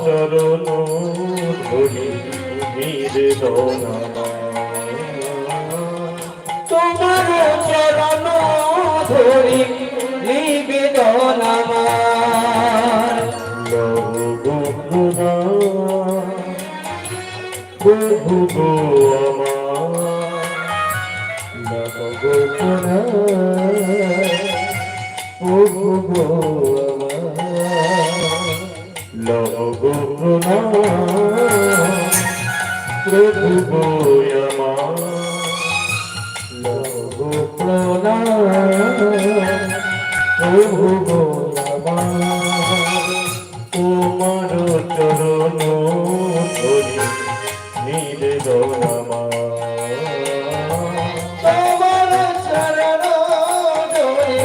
চরণ ধরি নিবেদন তোমার চরণ ধরি নিবেদন আমার প্রভু গো আমার প্রভু গো আমার প্রভু গো আমার লঘু প্রণাম প্রভু গো আমার তোমার চরণ ধরি নিবেদন তোমার চরণ ধরি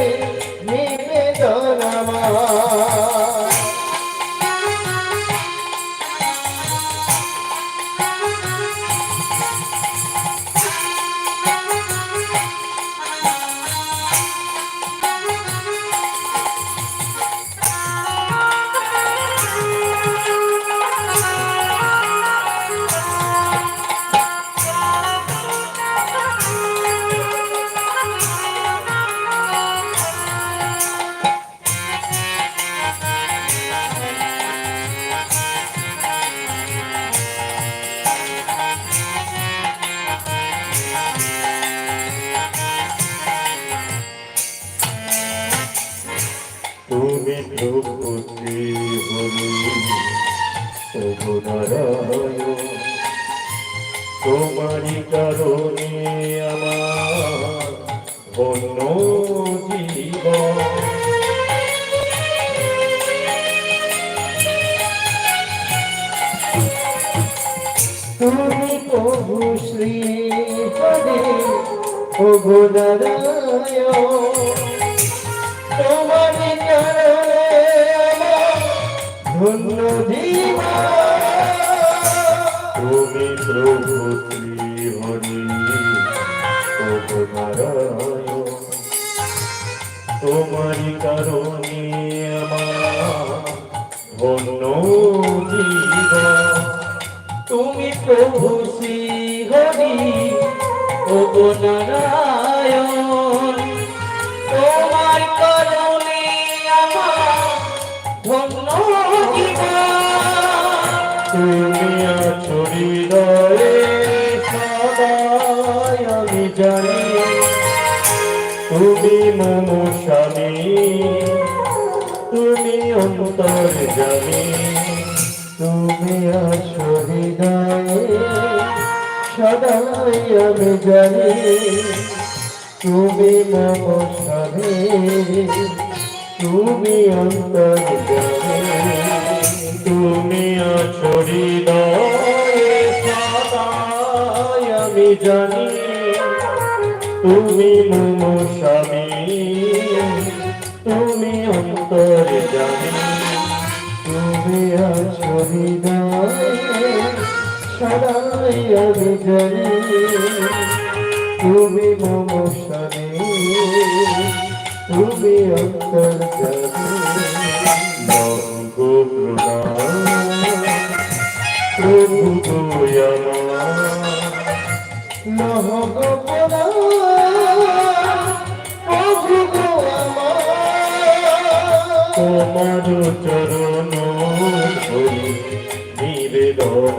নিবেদন আমার তুমি প্রভুতি হরি নারায়ণ তোমারি কারণে আমার অন্য জীবন তুমি প্রভু শ্রী হরে প্রভু নারায়ণ তোমারি কারণে আমার ধন্য জীবন তুমি প্রভু শ্রী হরি প্রভু নারায়ণ তোমারি কারণে আমার ধন্য জীবন তুমি প্রভু শ্রী হরি প্রভু নারায়ণ তোমার কারণে আমার ধন্য জীবন তুমি আছো হৃদয়ে সদাই আমি জানি তুমি মম স্বামী তুমি অন্তর জানি তুমি আছো হৃদয়ে সদাই আমি জানি তুমি মম স্বামী তুমি অন্তর জানি তুমি আছো হৃদয়ে সদাই আমি জানি তুমি মম স্বামী তুমি অন্তর জানি তুমি আছো হৃদয়ে সদাই আমি জানি তুমি মম স্বামী তুমি অন্তর জানি প্রভু তোমার চরণ নিবেদন